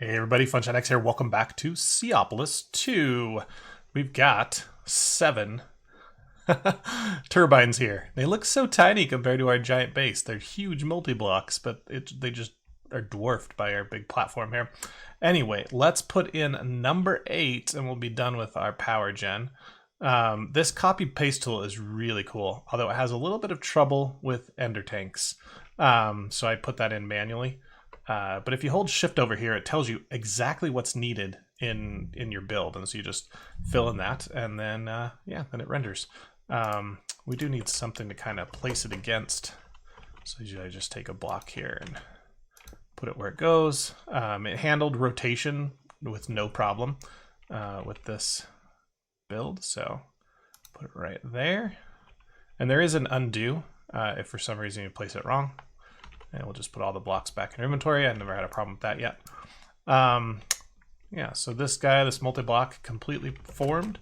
Hey everybody, FunshineX here. Welcome back to Seaopolis 2. We've got 7 turbines here. They look so tiny compared to our giant base. They're huge multi-blocks, but they just are dwarfed by our big platform here. Anyway, let's put in number 8 and we'll be done with our power gen. This copy paste tool is really cool, although it has a little bit of trouble with ender tanks. So I put that in manually. But if you hold shift over here, it tells you exactly what's needed in your build. And so you just fill in that and then, yeah, then it renders. We do need something to kind of place it against. So I just take a block here and put it where it goes. It handled rotation with no problem with this build. So put it right there. And there is an undo if for some reason you place it wrong. And we'll just put all the blocks back in inventory. I've never had a problem with that yet. Yeah, so this guy, this multi-block, completely formed.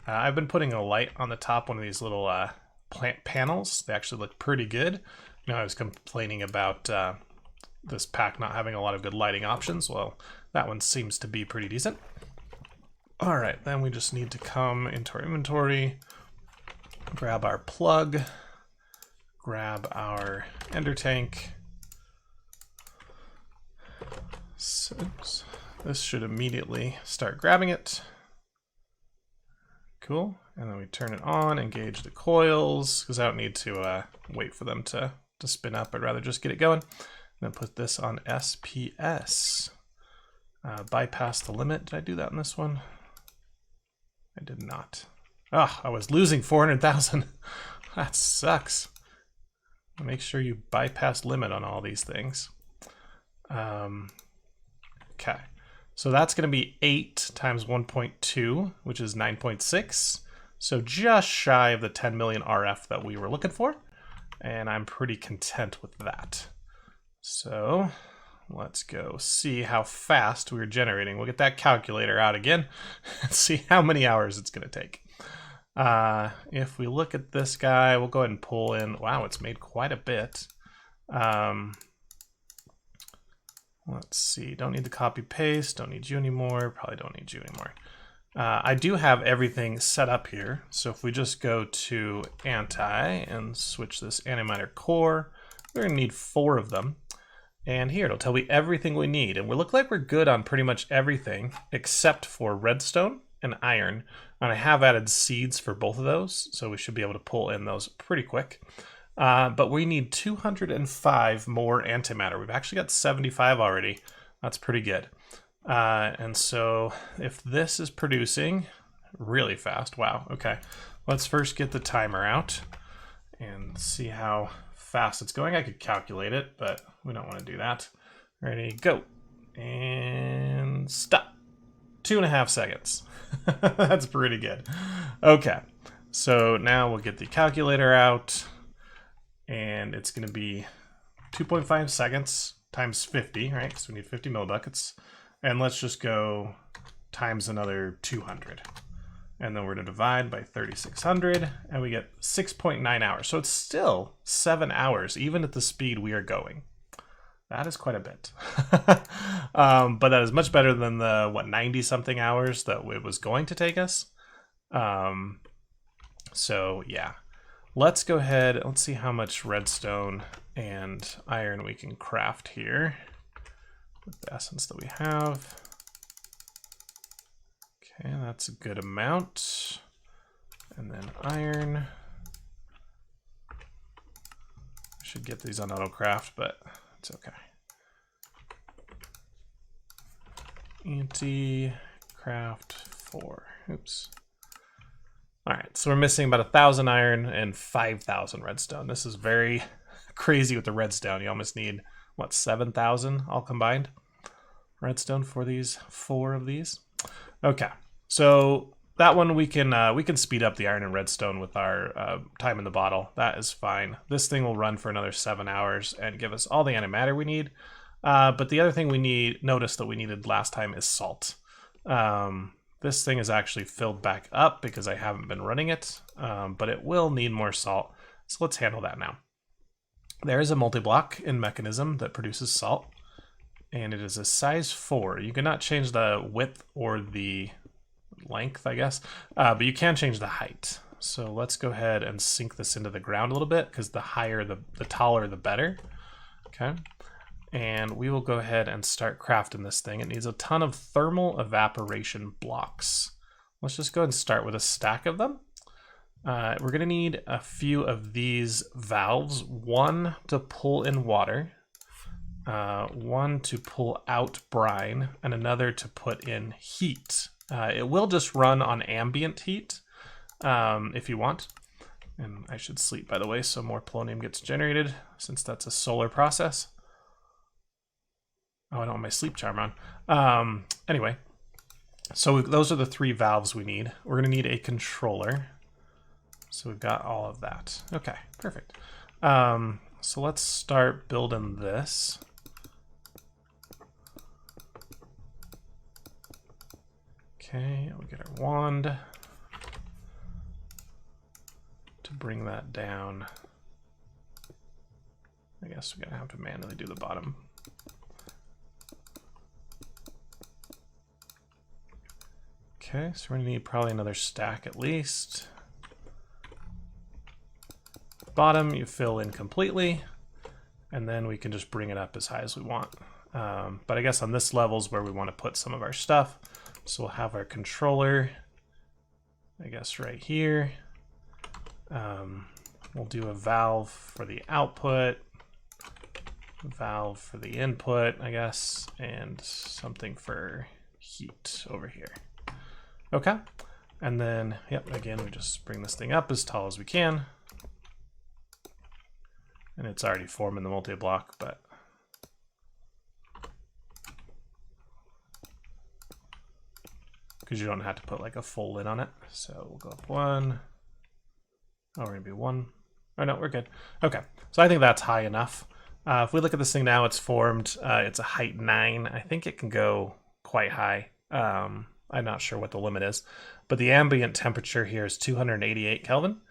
I've been putting a light on the top, one of these little plant panels. They actually look pretty good. You know, I was complaining about this pack not having a lot of good lighting options. Well, that one seems to be pretty decent. All right, then we just need to come into our inventory, grab our plug, grab our ender tank. So, this should immediately start grabbing it. Cool. And then we turn it on, engage the coils, because I don't need to wait for them to spin up. I'd rather just get it going. And then put this on SPS. Bypass the limit. Did I do that in this one? I did not. Ah, I was losing 400,000. That sucks. Make sure you bypass limit on all these things. Okay, so that's going to be 8 times 1.2, which is 9.6. So just shy of the 10 million RF that we were looking for. And I'm pretty content with that. So let's go see how fast we're generating. We'll get that calculator out again and see how many hours it's going to take. If we look at this guy, we'll go ahead and pull in. Wow, it's made quite a bit. Let's see. Don't need the copy paste. Don't need you anymore. Probably don't need you anymore. I do have everything set up here. So if we just go to anti and switch this Animatic Chord, we're going to need 4 of them. And here it'll tell me everything we need. And we look like we're good on pretty much everything except for redstone and iron. And I have added seeds for both of those, so we should be able to pull in those pretty quick. But we need 205 more antimatter. We've actually got 75 already. That's pretty good. And so if this is producing really fast, wow, okay. Let's first get the timer out and see how fast it's going. I could calculate it, but we don't want to do that. Ready, go. And stop. 2.5 seconds. That's pretty good. Okay, so now we'll get the calculator out, and it's going to be 2.5 seconds times 50, right? Because we need 50 millibuckets. And let's just go times another 200. And then we're going to divide by 3600, and we get 6.9 hours. So it's still 7 hours, even at the speed we are going. That is quite a bit. But that is much better than the, 90-something hours that it was going to take us. So, yeah. Let's go ahead. Let's see how much redstone and iron we can craft here with the essence that we have. Okay, that's a good amount. And then iron. I should get these on autocraft, but it's okay. Anti-craft 4. Oops. All right, so we're missing about 1,000 iron and 5,000 redstone. This is very crazy with the redstone. You almost need, what, 7,000 all combined? Redstone for these 4 of these. Okay, so that one we can speed up the iron and redstone with our time in the bottle. That is fine. This thing will run for another 7 hours and give us all the antimatter we need. But the other thing we noticed that we needed last time is salt. This thing is actually filled back up because I haven't been running it, but it will need more salt. So let's handle that now. There is a multi-block in Mekanism that produces salt. and it is a size 4. You cannot change the width or the length, I guess, but you can change the height. So let's go ahead and sink this into the ground a little bit, because the higher, the taller, the better. Okay. And we will go ahead and start crafting this thing. It needs a ton of thermal evaporation blocks. Let's just go ahead and start with a stack of them. We're going to need a few of these valves, one to pull in water, one to pull out brine, and another to put in heat. It will just run on ambient heat if you want. And I should sleep, by the way, so more polonium gets generated, since that's a solar process. Oh, I don't have my sleep charm on. Anyway, so those are the 3 valves we need. We're going to need a controller. So we've got all of that. Okay, perfect. So let's start building this. Okay, we get our wand to bring that down. I guess we're gonna have to manually do the bottom. Okay, so we're gonna need probably another stack at least. Bottom you fill in completely, and then we can just bring it up as high as we want. But I guess on this level is where we want to put some of our stuff. So we'll have our controller, I guess right here. We'll do a valve for the output, valve for the input, I guess, and something for heat over here. Okay, and then, yep, again, we just bring this thing up as tall as we can. And it's already forming the multi-block, but because you don't have to put like a full lid on it. So we'll go up 1. Oh, we're gonna be 1. Oh no, we're good. Okay, so I think that's high enough. If we look at this thing now, it's formed. It's a height 9. I think it can go quite high. I'm not sure what the limit is, but the ambient temperature here is 288 Kelvin.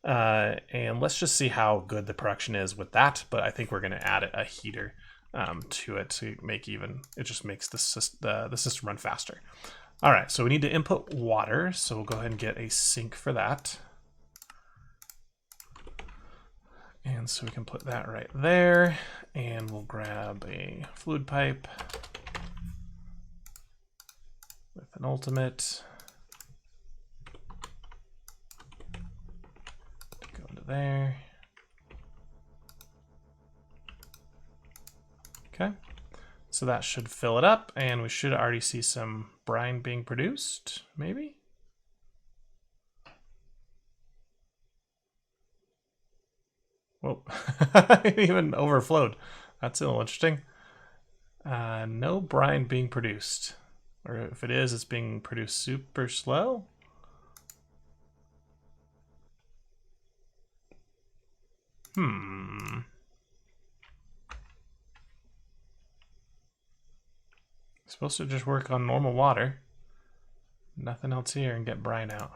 And let's just see how good the production is with that. But I think we're going to add a heater to it to make it just makes the system run faster. All right, so we need to input water. So we'll go ahead and get a sink for that. And so we can put that right there. And we'll grab a fluid pipe with an ultimate. There. Okay, so that should fill it up, and we should already see some brine being produced, maybe? Whoa, it even overflowed. That's a little interesting. No brine being produced. Or if it is, it's being produced super slow. Supposed to just work on normal water. Nothing else here, and get brine out.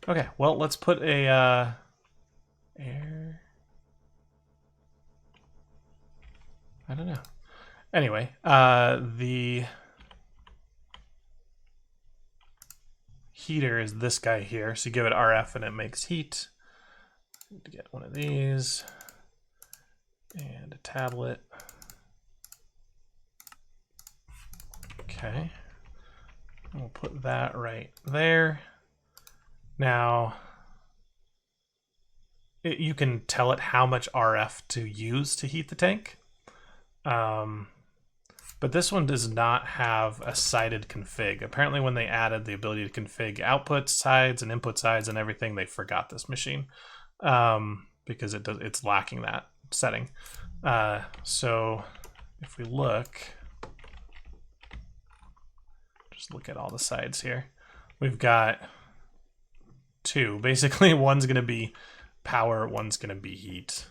Okay, well, let's put a air. I don't know. Anyway, the heater is this guy here. So you give it RF and it makes heat. Need to get one of these and a tablet. Okay, we'll put that right there. Now, you can tell it how much RF to use to heat the tank. But this one does not have a sided config. Apparently when they added the ability to config output sides and input sides and everything, they forgot this machine because it's lacking that setting. So if we look at all the sides here, we've got 2. Basically, one's going to be power, one's going to be heat,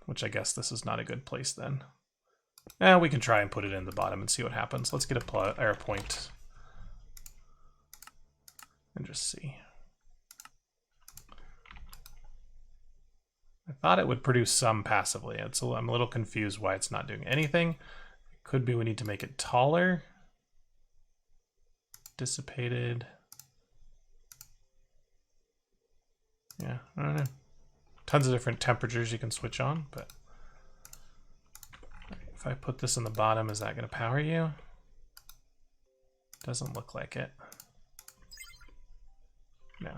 which I guess this is not a good place then. We can try and put it in the bottom and see what happens. Let's get a point and just see. I thought it would produce some passively. I'm a little confused why it's not doing anything. It could be we need to make it taller. Dissipated. Yeah, I don't know. Tons of different temperatures you can switch on, but if I put this in the bottom, is that going to power you? Doesn't look like it. No.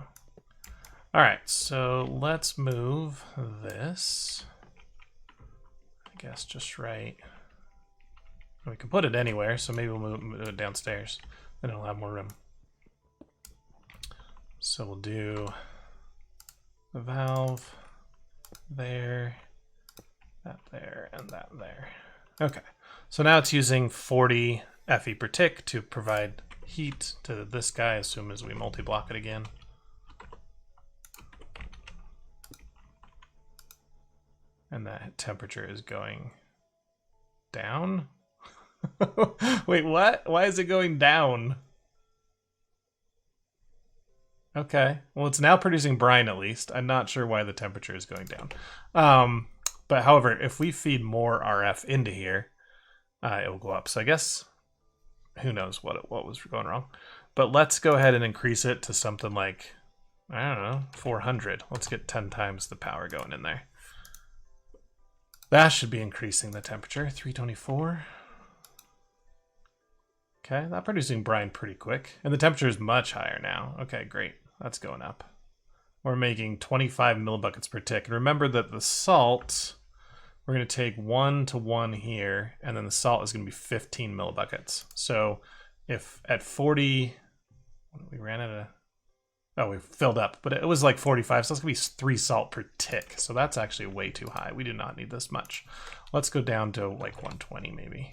All right, so let's move this. I guess just right. We can put it anywhere, so maybe we'll move it downstairs. Then it'll have more room. So we'll do the valve there, that there, and that there. Okay, so now it's using 40 FE per tick to provide heat to this guy as soon as we multi-block it again. And that temperature is going down. Wait, what? Why is it going down? Okay, well, it's now producing brine at least. I'm not sure why the temperature is going down. But however, if we feed more RF into here, it will go up. So I guess, who knows what was going wrong. But let's go ahead and increase it to something like, I don't know, 400. Let's get 10 times the power going in there. That should be increasing the temperature. 324. Okay, that producing brine pretty quick. And the temperature is much higher now. Okay, great. That's going up. We're making 25 millibuckets per tick. And remember that the salt, we're going to take 1 to 1 here, and then the salt is going to be 15 millibuckets. So if at 40, we ran out of, oh, we filled up, but it was like 45, so that's going to be 3 salt per tick. So that's actually way too high. We do not need this much. Let's go down to like 120 maybe.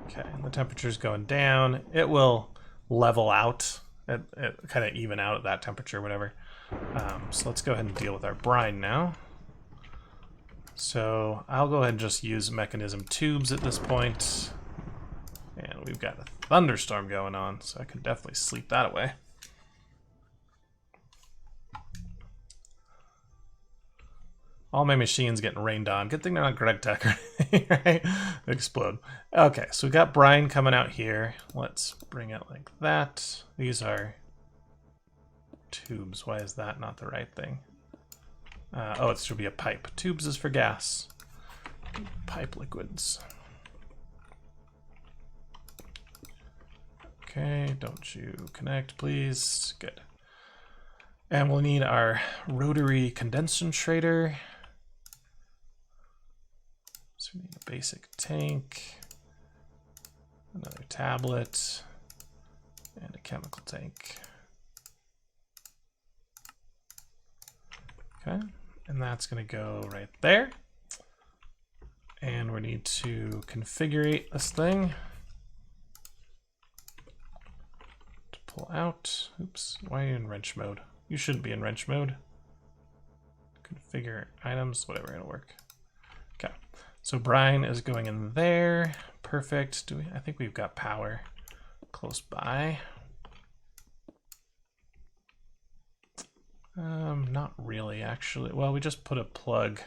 Okay, the temperature's going down. It will level out, it kind of even out at that temperature, whatever. So let's go ahead and deal with our brine now. So I'll go ahead and just use mechanism tubes at this point. And we've got a thunderstorm going on, so I can definitely sleep that away. All my machines getting rained on. Good thing they're not Greg Tech or anything, right? They explode. Okay, so we got brine coming out here. Let's bring it like that. These are tubes. Why is that not the right thing? Oh, it should be a pipe. Tubes is for gas. Pipe liquids. Okay, don't you connect, please. Good. And we'll need our rotary condensator. So we need a basic tank, another tablet, and a chemical tank. Okay, and that's going to go right there. And we need to configure this thing to pull out. Oops, why are you in wrench mode? You shouldn't be in wrench mode. Configure items, whatever, it'll work. Okay, so brine is going in there. Perfect. I think we've got power close by. Not really, actually. Well, we just put a plug.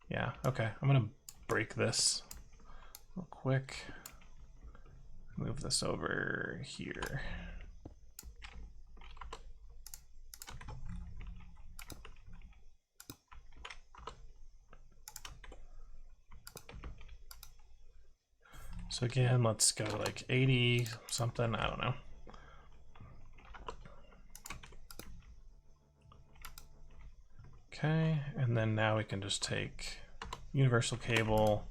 Yeah, okay. I'm gonna break this real quick. Move this over here. So again, let's go like 80 something, I don't know. Okay, and then now we can just take universal cable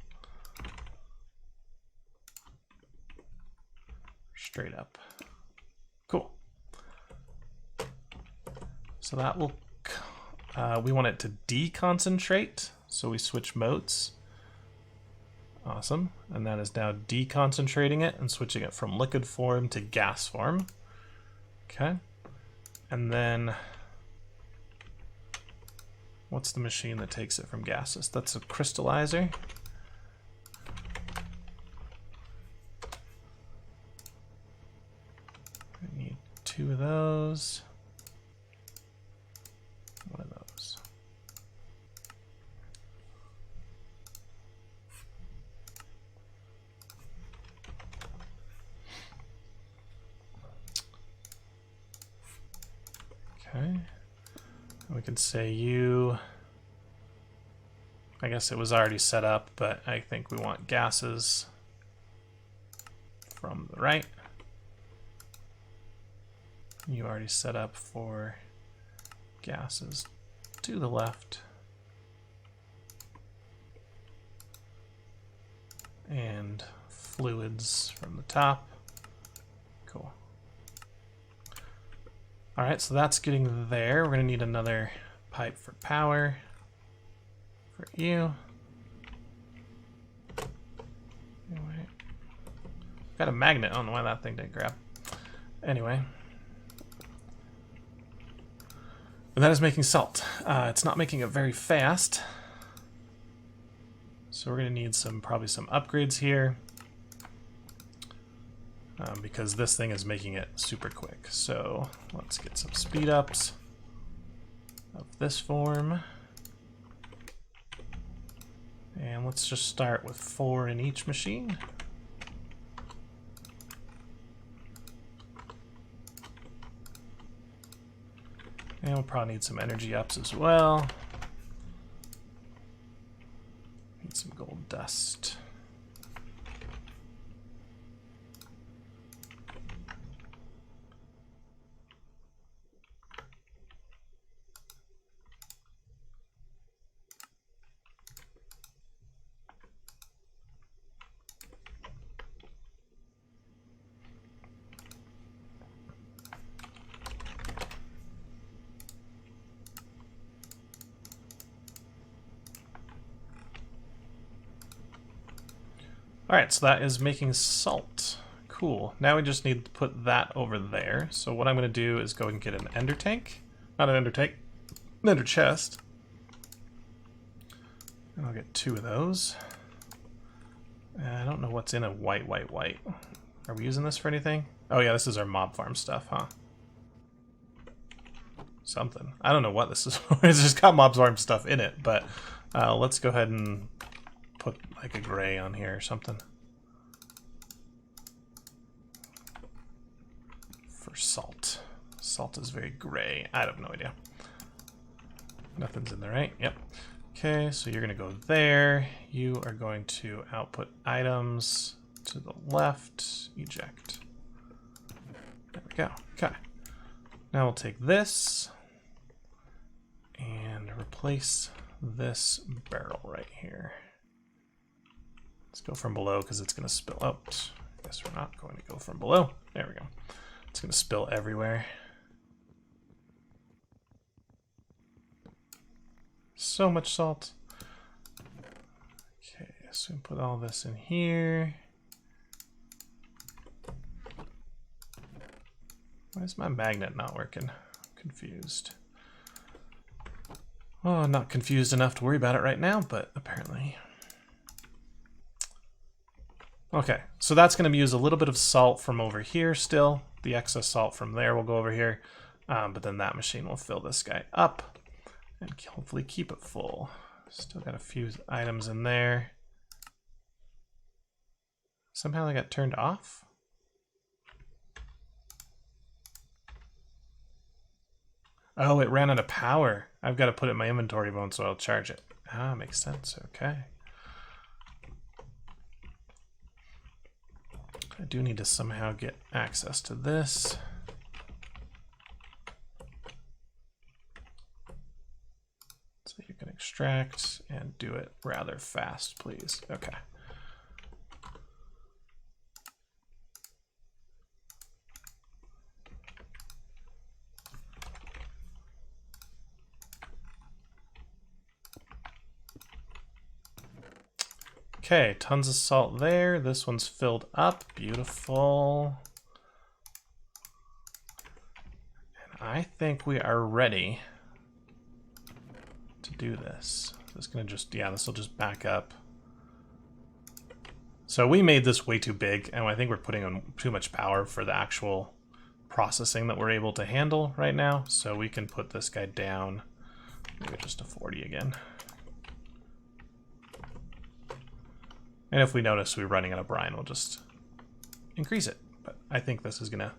straight up. Cool. So that will, we want it to deconcentrate, so we switch modes. Awesome, and that is now deconcentrating it and switching it from liquid form to gas form. Okay, and then what's the machine that takes it from gases? That's a crystallizer. We need 2 of those. 1 of those. Okay. We can say you. I guess it was already set up, but I think we want gases from the right. You already set up for gases to the left. And fluids from the top. Cool. All right, so that's getting there. We're gonna need another pipe for power for you. Anyway, got a magnet. I don't know why that thing didn't grab. Anyway. And that is making salt. It's not making it very fast. So we're gonna need probably some upgrades here. Because this thing is making it super quick. So let's get some speed ups of this form. And let's just start with 4 in each machine. And we'll probably need some energy ups as well. Need some gold dust. All right, so that is making salt. Cool. Now we just need to put that over there. So what I'm going to do is go and get an ender tank. Not an ender tank, an ender chest. And I'll get 2 of those. I don't know what's in a white. Are we using this for anything? Oh yeah, this is our mob farm stuff, huh? Something. I don't know what this is for. It's just got mob farm stuff in it, but let's go ahead and put like a gray on here or something. For salt. Salt is very gray. I have no idea. Nothing's in there, right? Yep. Okay, so you're gonna go there. You are going to output items to the left, eject. There we go. Okay. Now we'll take this and replace this barrel right here. Let's go from below because it's going to spill out. I guess we're not going to go from below. There we go. It's going to spill everywhere. So much salt. Okay, so we put all this in here. Why is my magnet not working? I'm confused. Oh, not confused enough to worry about it right now, but apparently. Okay, so that's going to use a little bit of salt from over here still. The excess salt from there will go over here, but then that machine will fill this guy up and hopefully keep it full. Still got a few items in there. Somehow they got turned off. Oh, it ran out of power. I've got to put it in my inventory mode so I'll charge it. Ah, makes sense. Okay. I do need to somehow get access to this. So you can extract and do it rather fast, please. Okay. Okay, tons of salt there. This one's filled up. Beautiful. And I think we are ready to do this. This is gonna just, yeah, this will just back up. So we made this way too big, and I think we're putting on too much power for the actual processing that we're able to handle right now. So we can put this guy down, maybe just to 40 again. And if we notice we're running out of brine, we'll just increase it. But I think this is gonna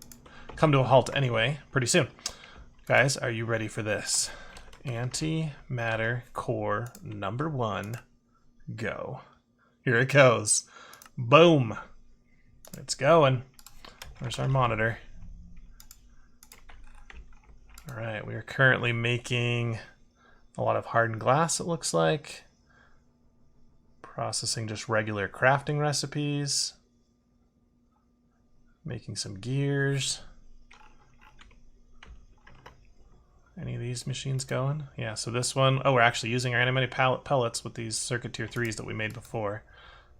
come to a halt anyway pretty soon. Guys, are you ready for this? Antimatter core number 1, go. Here it goes. Boom. It's going. Where's our monitor? All right, we are currently making a lot of hardened glass, it looks like. Processing just regular crafting recipes. Making some gears. Any of these machines going? Yeah, so this one, oh, we're actually using our animated pellets with these circuit tier 3s that we made before.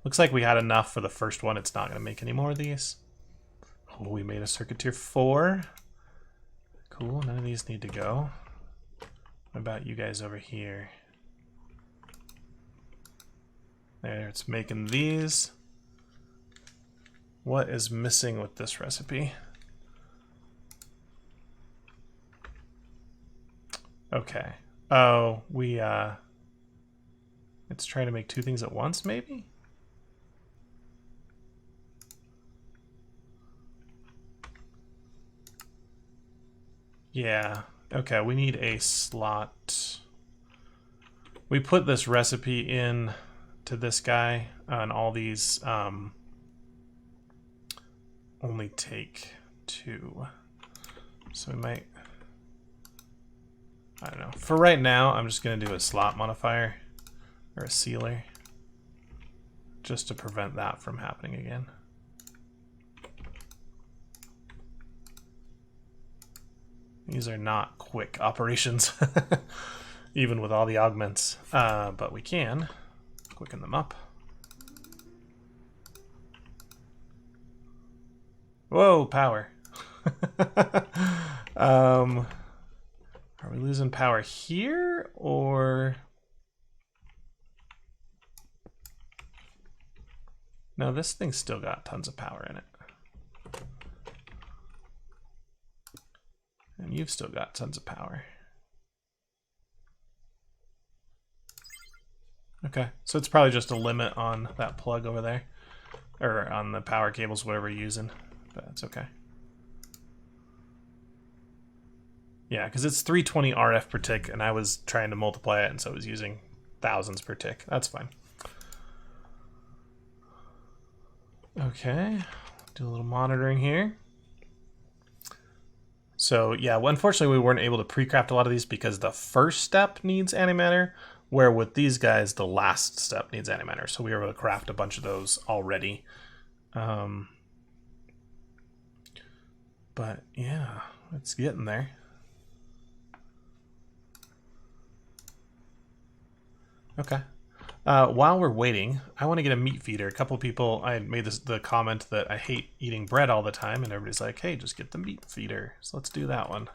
Looks like we had enough for the first one. It's not going to make any more of these. Oh, we made a circuit tier 4. Cool, none of these need to go. What about you guys over here? There, it's making these. What is missing with this recipe? Okay. Oh, it's trying to make 2 things at once, maybe? Yeah. Okay, we need a slot. We put this recipe in to this guy, and all these only take 2. So we might, I don't know. For right now, I'm just going to do a slot modifier or a sealer just to prevent that from happening again. These are not quick operations, even with all the augments, but we can quicken them up. Whoa, power. Are we losing power here, or? No, this thing's still got tons of power in it. And you've still got tons of power. Okay, so it's probably just a limit on that plug over there. Or on the power cables, whatever you're using. But that's okay. Yeah, because it's 320 RF per tick, and I was trying to multiply it, and so I was using thousands per tick. That's fine. Okay, do a little monitoring here. So yeah, well, unfortunately we weren't able to pre-craft a lot of these because the first step needs Antimatter, where with these guys the last step needs Antimatter. So we were able to craft a bunch of those already. But yeah, it's getting there. Okay. While we're waiting, I want to get a meat feeder. A couple people, I made the comment that I hate eating bread all the time, and everybody's like, hey, just get the meat feeder. So let's do that one.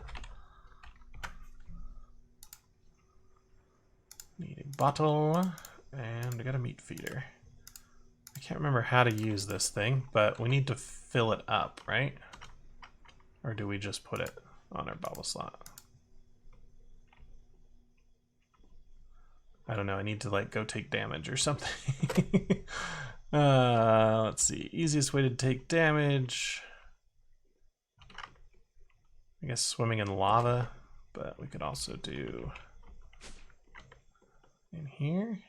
Need a bottle, and we got a meat feeder. I can't remember how to use this thing, but we need to fill it up, right? Or do we just put it on our bubble slot? I don't know, I need to like go take damage or something. Let's see, easiest way to take damage. I guess swimming in lava, but we could also do in here.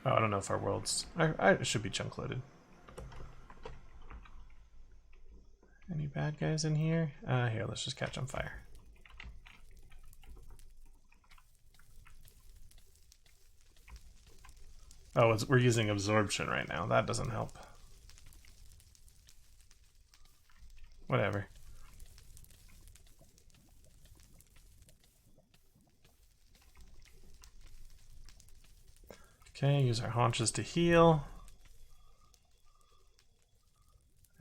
Oh, I don't know if our world's, I should be chunk loaded. Any bad guys in here? Here, let's just catch on fire. Oh, we're using absorption right now. That doesn't help. Whatever. Okay, use our haunches to heal.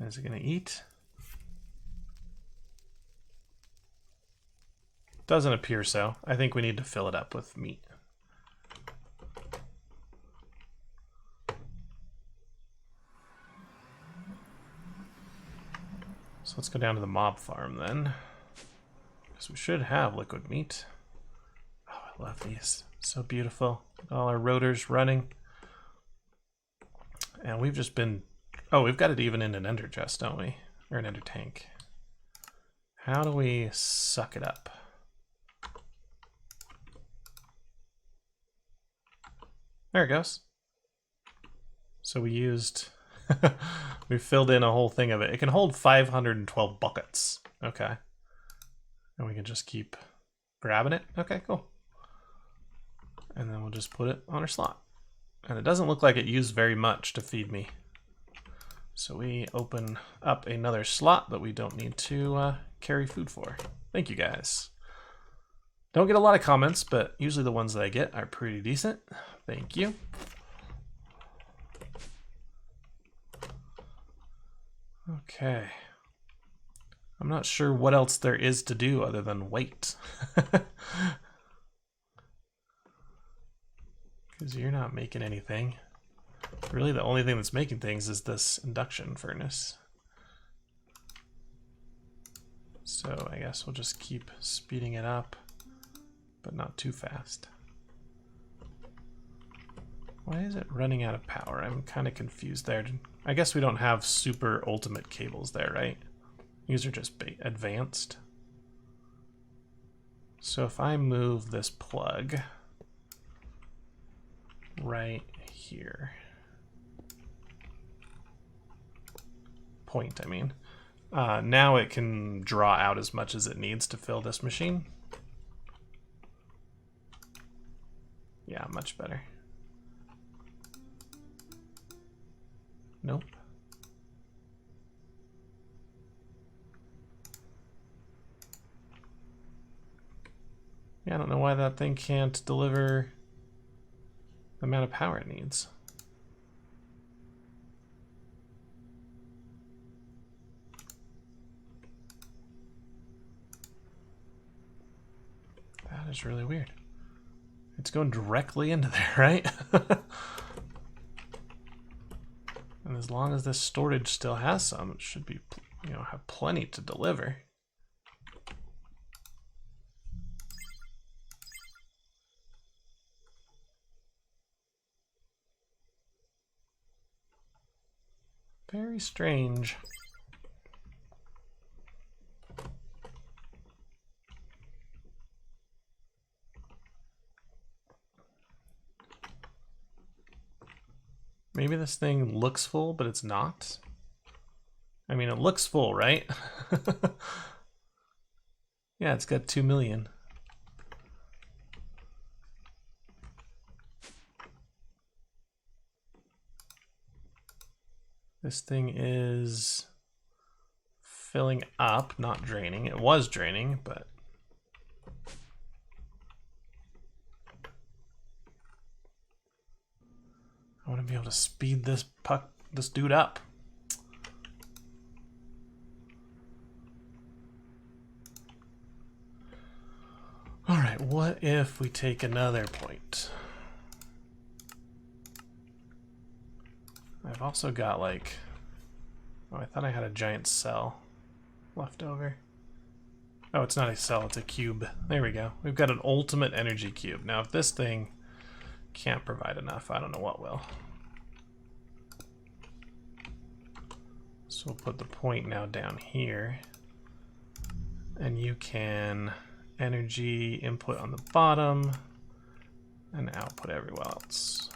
Is it gonna eat? Doesn't appear so. I think we need to fill it up with meat. So let's go down to the mob farm then. Because we should have liquid meat. Oh, I love these. So beautiful. All our rotors running. And we've just been... Oh, we've got it even in an ender chest, don't we? Or an ender tank. How do we suck it up? There it goes. So we used... we filled in a whole thing of it. It can hold 512 buckets. Okay. And we can just keep grabbing it. Okay, cool. And then we'll just put it on our slot. And it doesn't look like it used very much to feed me. So we open up another slot that we don't need to carry food for. Thank you guys. Don't get a lot of comments, but usually the ones that I get are pretty decent. Thank you. Okay. I'm not sure what else there is to do other than wait. Because you're not making anything. Really, the only thing that's making things is this induction furnace. So I guess we'll just keep speeding it up, but not too fast. Why is it running out of power? I'm kind of confused there. I guess we don't have super ultimate cables there, right? These are just advanced. So if I move this plug right here, point, I mean, now it can draw out as much as it needs to fill this machine. Yeah, much better. Nope. Yeah, I don't know why that thing can't deliver the amount of power it needs. That is really weird. It's going directly into there, right? And as long as this storage still has some, it should be, you know, have plenty to deliver. Very strange. Maybe this thing looks full, but it's not. I mean, it looks full, right? Yeah, it's got 2 million. This thing is filling up, not draining. It was draining, but I want to be able to speed this dude up. All right, what if we take another point? I've also got like, oh, I thought I had a giant cell left over. Oh, it's not a cell, it's a cube. There we go. We've got an ultimate energy cube. Now, if this thing can't provide enough, I don't know what will. So we'll put the point now down here. And you can energy input on the bottom and output everywhere else.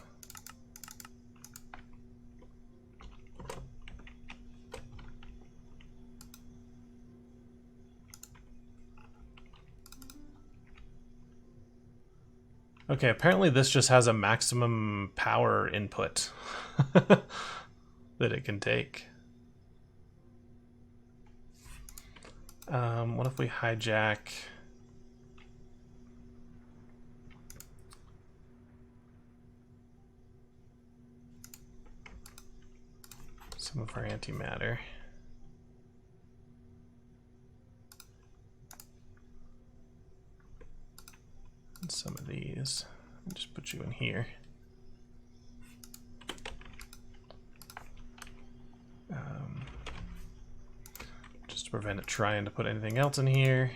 Okay, apparently this just has a maximum power input that it can take. What if we hijack some of our antimatter? And some of these. I'll just put you in here. Just to prevent it trying to put anything else in here.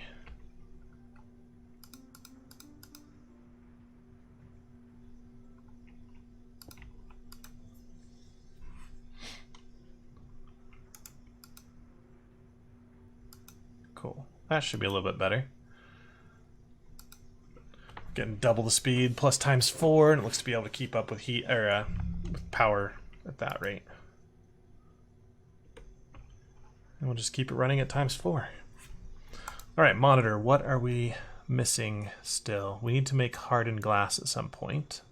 Cool. That should be a little bit better. Getting double the speed plus ×4, and it looks to be able to keep up with heat or with power at that rate. And we'll just keep it running at ×4. All right, monitor. What are we missing still? We need to make hardened glass at some point.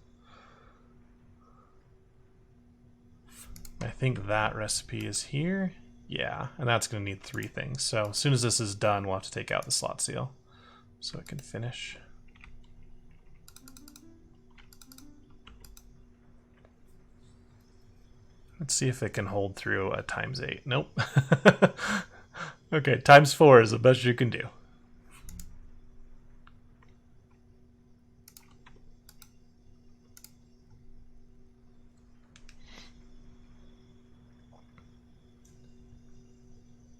I think that recipe is here. Yeah, and that's going to need 3 things. So as soon as this is done, we'll have to take out the slot seal so it can finish. Let's see if it can hold through a ×8. Nope. Okay, ×4 is the best you can do.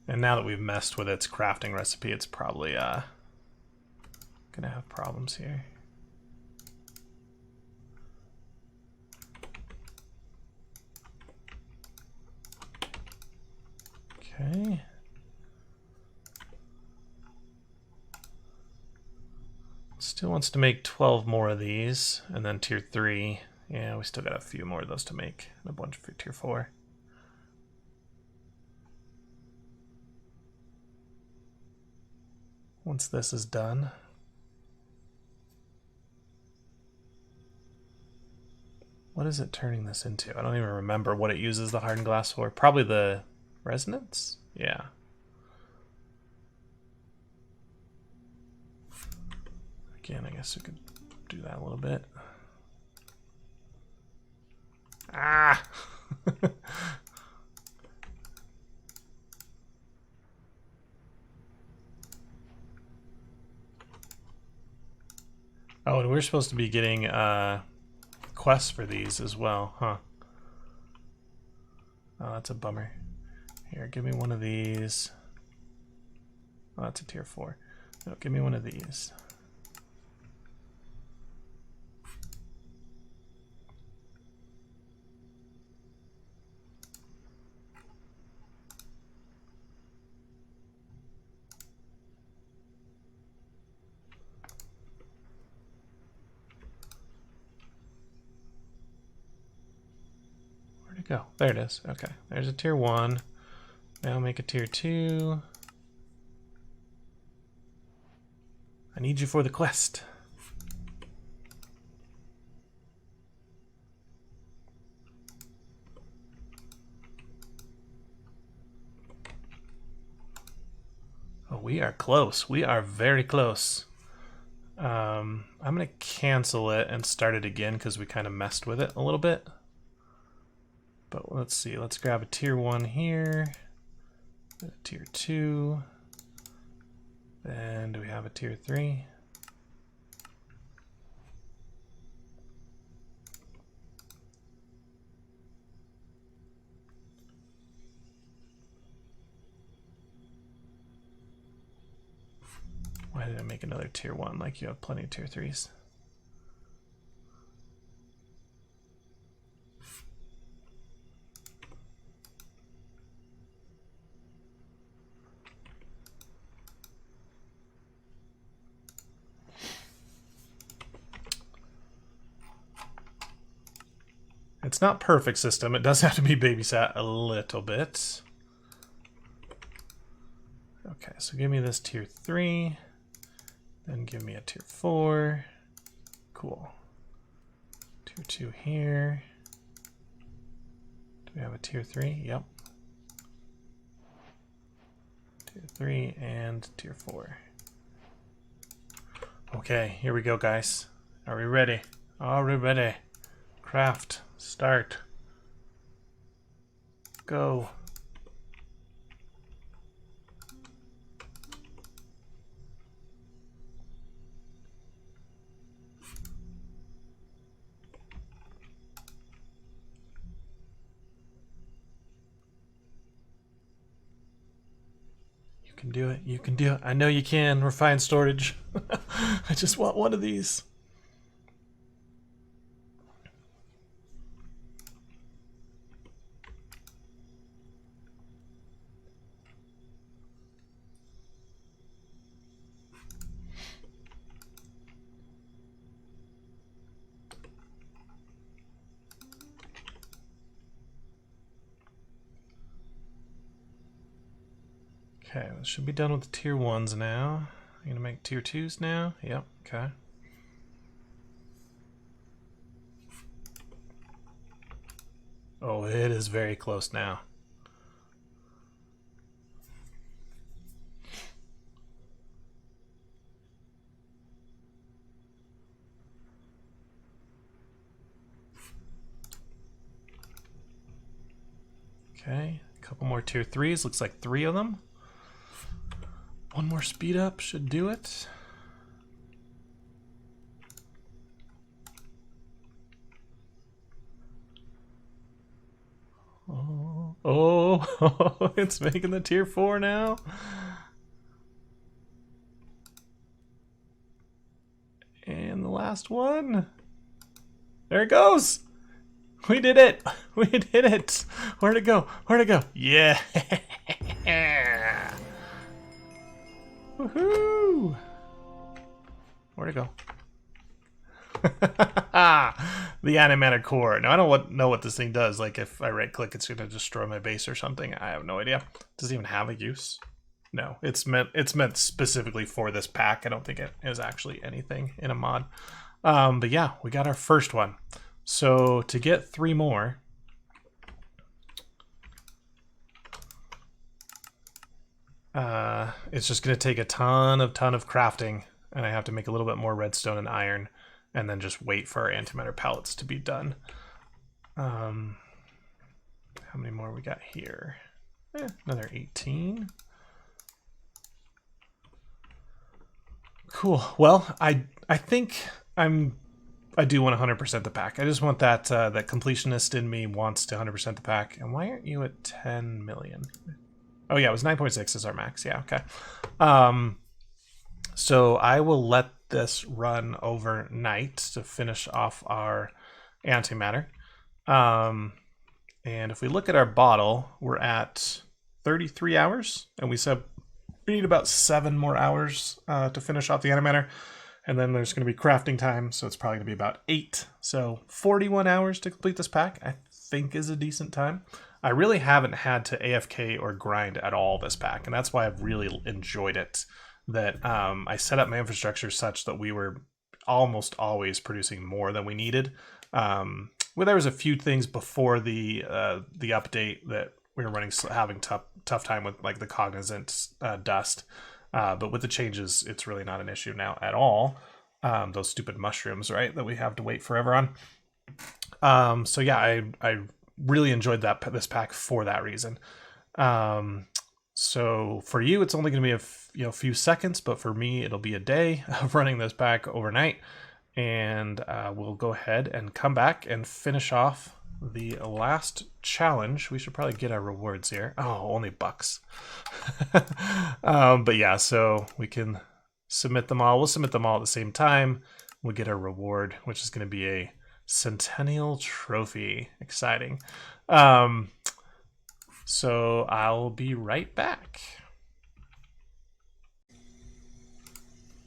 And now that we've messed with its crafting recipe, it's probably gonna have problems here. Okay. Still wants to make 12 more of these, and then tier 3. Yeah, we still got a few more of those to make, and a bunch for tier 4. Once this is done, what is it turning this into? I don't even remember what it uses the hardened glass for. Probably the resonance? Yeah. Again, I guess we could do that a little bit. Ah! Oh, and we're supposed to be getting quests for these as well, huh? Oh, that's a bummer. Here, give me one of these. Oh, that's a tier 4. No, give me one of these. Where'd it go? There it is. Okay, there's a tier 1. Now make a tier 2. I need you for the quest. Oh, we are close. We are very close. I'm going to cancel it and start it again because we kind of messed with it a little bit. But let's see. Let's grab a tier 1 here. A tier 2. Then do we have a tier 3? Why did I make another tier 1? Like you have plenty of tier 3s. It's not perfect system. It does have to be babysat a little bit. Okay, so give me this tier 3. Then give me a tier 4. Cool. Tier 2 here. Do we have a tier 3? Yep. Tier 3 and tier 4. Okay, here we go, guys. Are we ready? Are we ready? Craft. Start. Go. do it. You can do it. I know you can. Refine storage. I just want one of these. Okay, this should be done with the tier 1s now. I'm gonna make tier 2s now. Yep, okay. Oh, it is very close now. Okay, a couple more tier 3s. Looks like 3 of them. One more speed up should do it. Oh, it's making the tier 4 now. And the last one. There it goes. We did it. We did it. Where'd it go? Where'd it go? Yeah. Woohoo! Where'd it go? The Animatic Chord. Now I don't know what this thing does. Like if I right click, it's gonna destroy my base or something. I have no idea. Does it even have a use? No, it's meant specifically for this pack. I don't think it is actually anything in a mod. But yeah, we got our first one. So to get 3 more, it's just going to take a ton of crafting, and I have to make a little bit more redstone and iron, and then just wait for our antimatter pellets to be done. How many more we got here? Another 18. Cool. Well, I think I do want to 100% the pack. I just want that that completionist in me wants to 100% the pack. And why aren't you at 10 million? Oh yeah, it was 9.6 is our max. Yeah, okay. So I will let this run overnight to finish off our antimatter. And if we look at our bottle, we're at 33 hours, and we said we need about 7 more hours to finish off the antimatter. And then there's going to be crafting time, so it's probably going to be about 8. So 41 hours to complete this pack, I think is a decent time. I really haven't had to AFK or grind at all this pack, and that's why I've really enjoyed it. That I set up my infrastructure such that we were almost always producing more than we needed. Well, there was a few things before the update that we were having tough time with, like the cognizant dust. But with the changes, it's really not an issue now at all. Those stupid mushrooms, right, that we have to wait forever on. So yeah, I really enjoyed this pack for that reason. So for you, it's only going to be a few seconds, but for me, it'll be a day of running this pack overnight. And we'll go ahead and come back and finish off the last challenge. We should probably get our rewards here. Oh, only bucks. But yeah, so we can submit them all. We'll submit them all at the same time. We'll get our reward, which is going to be a Centennial Trophy. Exciting. So I'll be right back.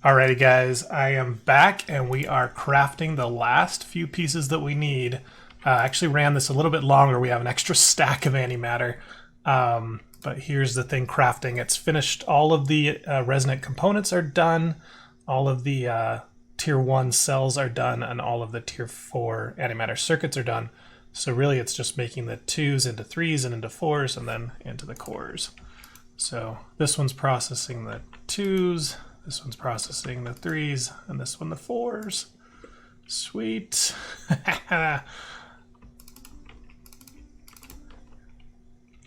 Alrighty guys, I am back and we are crafting the last few pieces that we need. I actually ran this a little bit longer. We have an extra stack of antimatter. But here's the thing crafting. It's finished. All of the resonant components are done. All of the tier 1 cells are done, and all of the tier 4 antimatter circuits are done. So really it's just making the 2s into 3s and into 4s and then into the cores. So this one's processing the 2s, this one's processing the 3s, and this one the 4s. Sweet.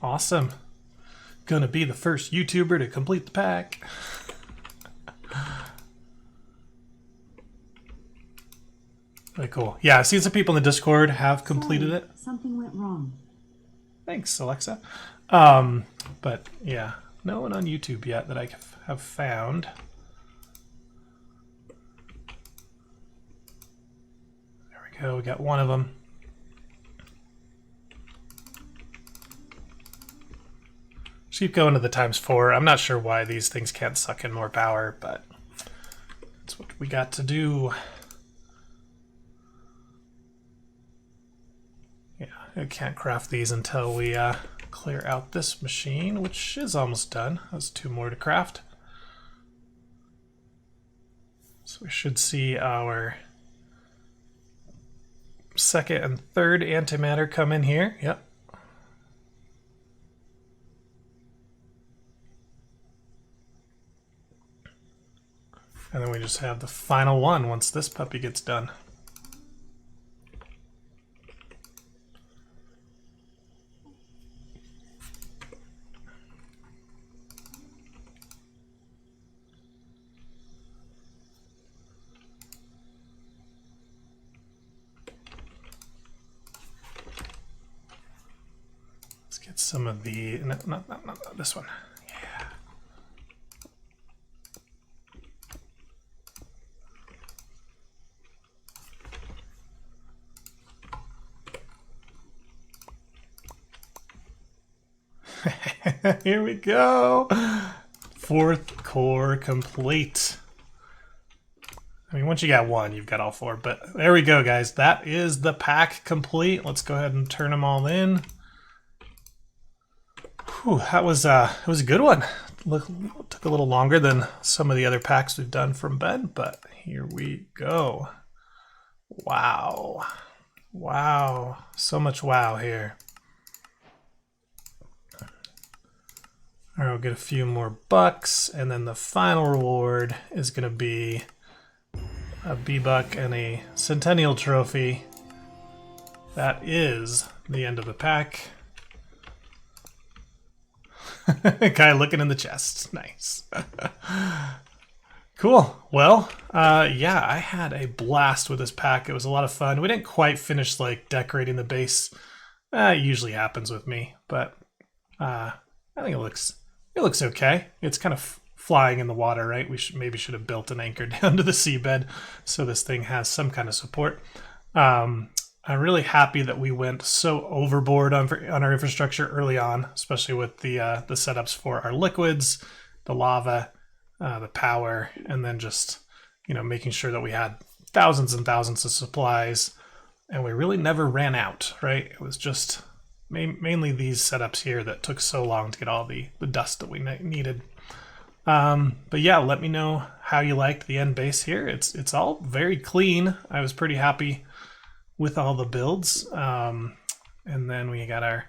Awesome. Gonna be the first YouTuber to complete the pack. Really cool. Yeah, I've seen some people in the Discord have completed it. Something went wrong. Thanks, Alexa. But yeah, No one on YouTube yet that I have found. There we go, we got one of them. Just keep going to the ×4. I'm not sure why these things can't suck in more power, but that's what we got to do. Yeah, I can't craft these until we clear out this machine, which is almost done. There's 2 more to craft. So we should see our second and third antimatter come in here. Yep. And then we just have the final one once this puppy gets done. Let's get some of the, not this one. Yeah. Here we go. 4th core complete. I mean, once you got one, you've got all 4. But there we go, guys. That is the pack complete. Let's go ahead and turn them all in. Whew, that was it was a good one. Took a little longer than some of the other packs we've done from Ben, but here we go. Wow. Wow. So much wow here. All right, we'll get a few more bucks, and then the final reward is going to be a B-Buck and a Centennial Trophy. That is the end of the pack. Guy looking in the chest. Nice. Cool. Well, yeah, I had a blast with this pack. It was a lot of fun. We didn't quite finish like decorating the base. It usually happens with me, but I think it looks okay. It's kind of flying in the water, right? We maybe should have built an anchor down to the seabed so this thing has some kind of support. I'm really happy that we went so overboard on our infrastructure early on, especially with the setups for our liquids, the lava, the power, and then just making sure that we had thousands and thousands of supplies, and we really never ran out, right? It was just mainly these setups here that took so long to get all the dust that we needed. But yeah, let me know how you liked the end base here. It's all very clean. I was pretty happy with all the builds. And then we got our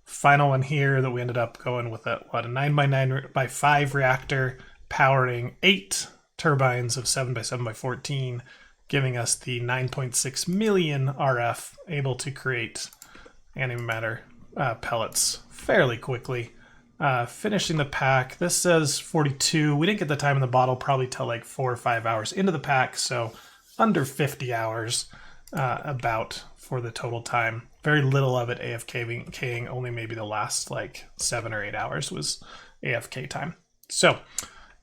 final one here that we ended up going with a 9x9x5 reactor powering 8 turbines of 7x7x14, giving us the 9.6 million RF, able to create antimatter pellets fairly quickly. Finishing the pack, this says 42. We didn't get the time in the bottle probably till like 4 or 5 hours into the pack, so under 50 hours about for the total time. Very little of it AFKing, only maybe the last like 7 or 8 hours was AFK time. So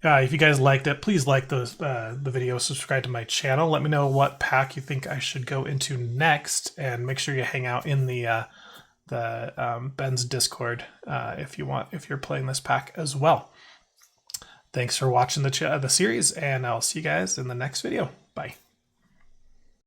if you guys liked it, please like the video, subscribe to my channel. Let me know what pack you think I should go into next, and make sure you hang out in the Ben's Discord if you're playing this pack as well. Thanks for watching the series, and I'll see you guys in the next video. Bye.